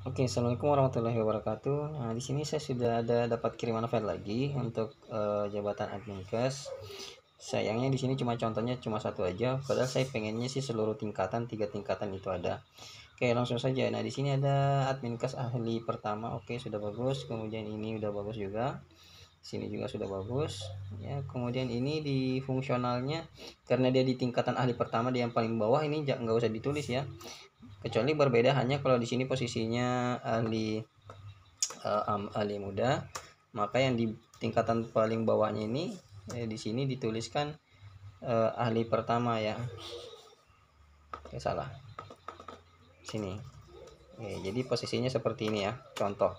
Oke, assalamualaikum warahmatullahi wabarakatuh. Nah, di sini saya sudah ada dapat kiriman file lagi untuk jabatan admin kes. Sayangnya di sini cuma contohnya cuma satu aja, padahal saya pengennya sih seluruh tingkatan, 3 tingkatan itu ada. Oke, langsung saja. Nah, di sini ada admin kes ahli pertama. Oke, sudah bagus. Kemudian ini udah bagus juga. Sini juga sudah bagus. Ya, kemudian ini di fungsionalnya karena dia di tingkatan ahli pertama, dia yang paling bawah, ini nggak usah ditulis ya. Kecuali berbeda hanya kalau di sini posisinya ahli muda, maka yang di tingkatan paling bawahnya ini di sini dituliskan ahli pertama ya. Salah sini. Jadi posisinya seperti ini ya, contoh.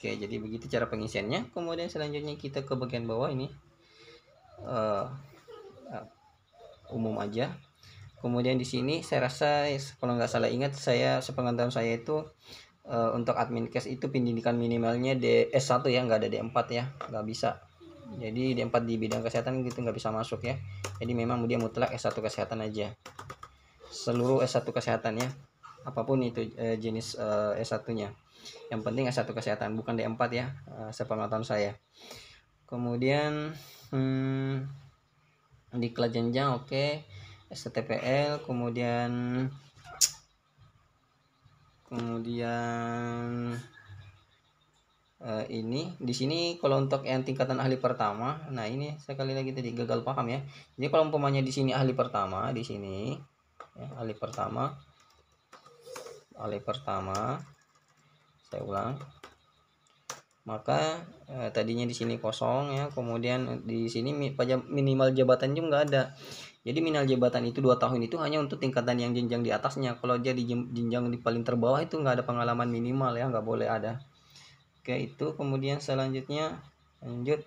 Jadi begitu cara pengisiannya. Kemudian selanjutnya kita ke bagian bawah ini, uh, umum aja. Kemudian di sini saya rasa kalau nggak salah ingat, saya sepengetahuan saya itu untuk admin case itu pendidikan minimalnya S1 ya, nggak ada D4 ya, nggak bisa. Jadi D4 di bidang kesehatan gitu nggak bisa masuk ya. Jadi memang dia mutlak S1 kesehatan aja, seluruh S1 kesehatan ya, apapun itu jenis S1 nya, yang penting S1 kesehatan, bukan D4 ya, sepengetahuan saya. Kemudian diklat jenjang oke. STPL, kemudian ini di sini kalau untuk yang tingkatan ahli pertama, nah ini sekali lagi tadi gagal paham ya. Jadi kalau umpamanya di sini ahli pertama, di sini ya, ahli pertama, saya ulang, maka tadinya di sini kosong ya, kemudian di sini minimal jabatan juga nggak ada. Jadi minimal jabatan itu 2 tahun itu hanya untuk tingkatan yang jenjang di atasnya. Kalau dia di jenjang di paling terbawah itu nggak ada pengalaman minimal ya, nggak boleh ada. Oke, itu kemudian selanjutnya lanjut.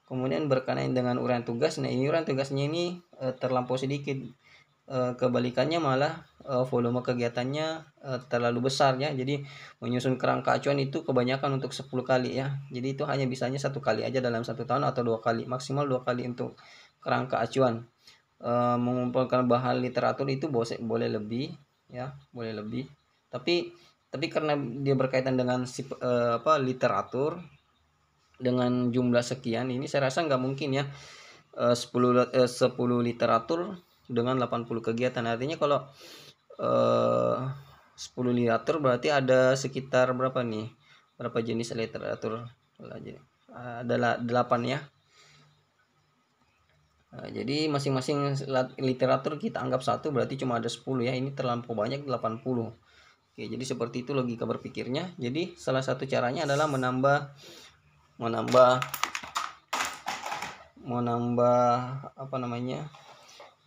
Kemudian berkenaan dengan uraian tugas. Nah, ini uraian tugasnya ini terlampau sedikit. Kebalikannya malah volume kegiatannya terlalu besar ya. Jadi menyusun kerangka acuan itu kebanyakan untuk 10 kali ya. Jadi itu hanya bisanya 1 kali aja dalam 1 tahun, atau 2 kali, maksimal 2 kali untuk kerangka acuan. Mengumpulkan bahan literatur itu boleh lebih ya, boleh lebih. Tapi karena dia berkaitan dengan literatur dengan jumlah sekian, ini saya rasa nggak mungkin ya 10 literatur dengan 80 kegiatan. Artinya kalau 10 literatur berarti ada sekitar berapa nih, berapa jenis literatur? Adalah 8 ya. Jadi masing-masing literatur kita anggap satu, berarti cuma ada 10 ya. Ini terlampau banyak, 80. Oke, jadi seperti itu logika berpikirnya. Jadi salah satu caranya adalah menambah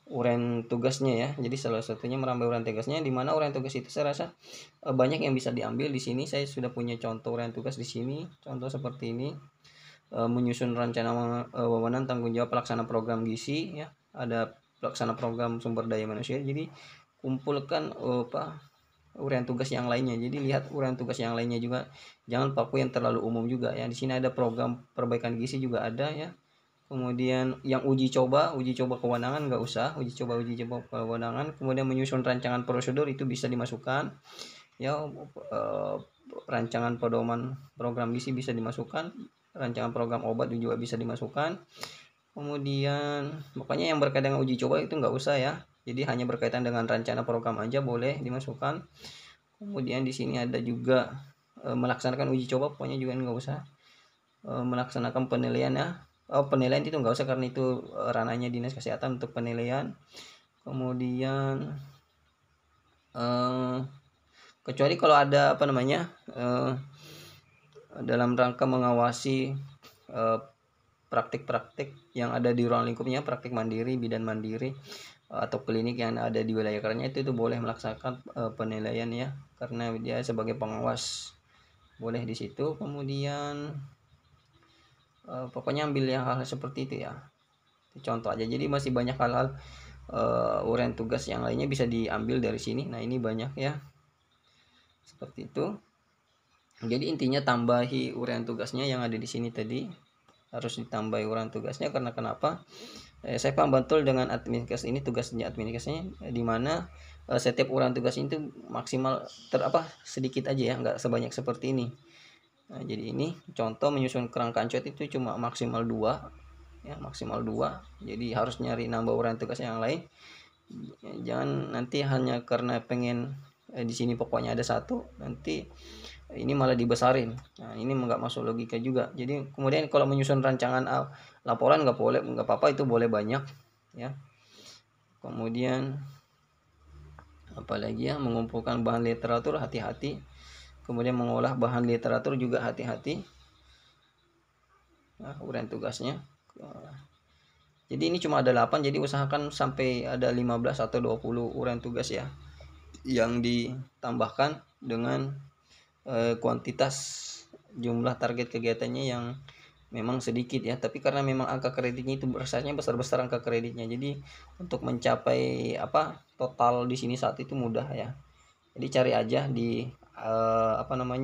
uraian tugasnya ya. Jadi salah satunya menambah uraian tugasnya, di mana uraian tugas itu saya rasa banyak yang bisa diambil di sini. Saya sudah punya contoh uraian tugas di sini. Contoh seperti ini. Menyusun rencana wewenang tanggung jawab pelaksana program gizi ya. Ada pelaksana program sumber daya manusia. Jadi kumpulkan uraian tugas yang lainnya. Jadi lihat uraian tugas yang lainnya juga. Jangan paku yang terlalu umum juga ya. Di sini ada program perbaikan gizi juga ada ya. Kemudian yang uji coba kewenangan nggak usah, uji coba kewenangan. Kemudian menyusun rancangan prosedur itu bisa dimasukkan ya. Rancangan pedoman program gizi bisa dimasukkan, rancangan program obat juga bisa dimasukkan. Kemudian pokoknya yang berkaitan dengan uji coba itu nggak usah ya. Jadi hanya berkaitan dengan rencana program aja boleh dimasukkan. Kemudian di sini ada juga melaksanakan uji coba, pokoknya juga nggak usah. Melaksanakan penilaian ya. Penilaian itu nggak usah karena itu ranahnya dinas kesehatan untuk penilaian. Kemudian kecuali kalau ada dalam rangka mengawasi praktik-praktik yang ada di ruang lingkupnya, praktik mandiri, bidan mandiri, atau klinik yang ada di wilayah kerjanya, itu boleh melaksanakan penilaian ya, karena dia sebagai pengawas boleh di situ. Kemudian pokoknya ambil yang hal-hal seperti itu ya, contoh aja. Jadi masih banyak hal-hal uraian tugas yang lainnya bisa diambil dari sini. Nah, ini banyak ya, seperti itu. Jadi intinya tambahi uraian tugasnya yang ada di sini tadi, harus ditambahi uraian tugasnya. Karena kenapa? Saya paham betul dengan admin kes ini, tugasnya admin kesnya di mana setiap urutan tugas itu maksimal sedikit aja ya, nggak sebanyak seperti ini. Nah, jadi ini contoh menyusun kerangka ancot itu cuma maksimal 2 ya, maksimal 2. Jadi harus nyari nambah urutan tugas yang lain. Jangan nanti hanya karena pengen di sini pokoknya ada 1, nanti ini malah dibesarin. Nah, ini nggak masuk logika juga. Jadi kemudian kalau menyusun rancangan laporan nggak boleh, nggak apa-apa, itu boleh banyak ya. Kemudian apalagi ya, mengumpulkan bahan literatur hati-hati. Kemudian mengolah bahan literatur juga hati-hati. Nah, uraian tugasnya. Jadi ini cuma ada 8, jadi usahakan sampai ada 15 atau 20 uraian tugas ya, yang ditambahkan dengan kuantitas jumlah target kegiatannya yang memang sedikit ya, tapi karena memang angka kreditnya itu besarnya besar-besar angka kreditnya, jadi untuk mencapai total di sini saat itu mudah ya. Jadi cari aja di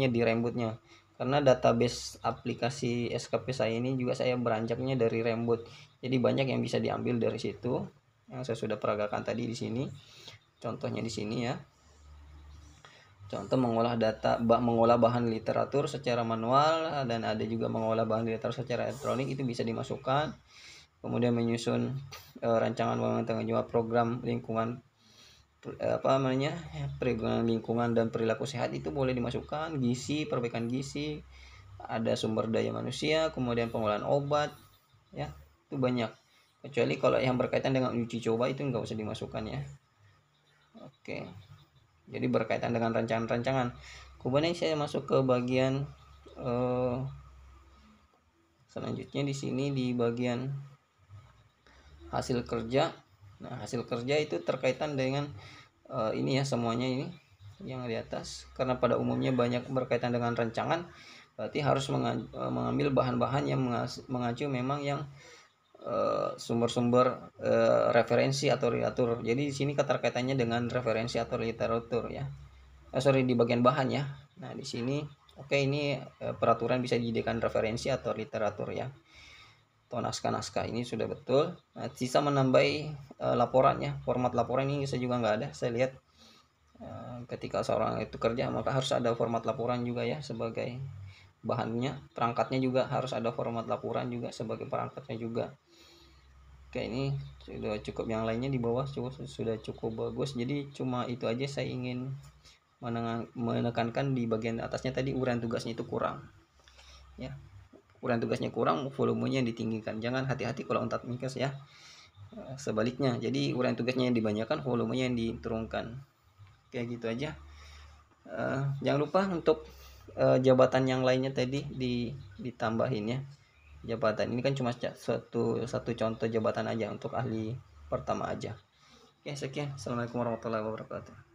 di Rembutnya, karena database aplikasi SKP saya ini juga saya beranjaknya dari Rembut, jadi banyak yang bisa diambil dari situ yang saya sudah peragakan tadi di sini. Contohnya di sini ya. Contoh mengolah mengolah bahan literatur secara manual, dan ada juga mengolah bahan literatur secara elektronik, itu bisa dimasukkan. Kemudian menyusun rancangan tanggung jawab program lingkungan perlindungan lingkungan dan perilaku sehat, itu boleh dimasukkan. Gizi, perbaikan gizi, ada sumber daya manusia, kemudian pengolahan obat ya, itu banyak. Kecuali kalau yang berkaitan dengan uji coba itu nggak usah dimasukkan ya. Oke, jadi berkaitan dengan rancangan-rancangan. Kemudian saya masuk ke bagian selanjutnya di sini di bagian hasil kerja. Nah, hasil kerja itu terkaitan dengan ini ya, semuanya ini yang di atas, karena pada umumnya banyak berkaitan dengan rancangan, berarti harus mengambil bahan-bahan yang mengacu memang yang sumber-sumber referensi atau literatur. Jadi di sini keterkaitannya dengan referensi atau literatur ya. Di bagian bahan ya. Nah, di sini ini peraturan bisa dijadikan referensi atau literatur ya. Atau naskah-naskah ini sudah betul. Nah, sisa menambahi laporannya. Format laporan ini saya juga nggak ada. Saya lihat ketika seorang itu kerja, maka harus ada format laporan juga ya sebagai bahannya. Perangkatnya juga harus ada format laporan juga sebagai perangkatnya juga. Oke, ini sudah cukup, yang lainnya di bawah sudah cukup bagus. Jadi cuma itu aja saya ingin menekankan di bagian atasnya tadi, uraian tugasnya itu kurang ya. Uraian tugasnya kurang, volumenya ditinggikan. Jangan hati-hati kalau untat mikes ya, sebaliknya. Jadi uraian tugasnya yang dibanyakan, volumenya yang diturunkan. Kayak gitu aja. Jangan lupa untuk jabatan yang lainnya tadi ditambahin ya. Jabatan ini kan cuma satu contoh jabatan aja untuk ahli pertama aja. Oke, sekian. Assalamualaikum warahmatullahi wabarakatuh.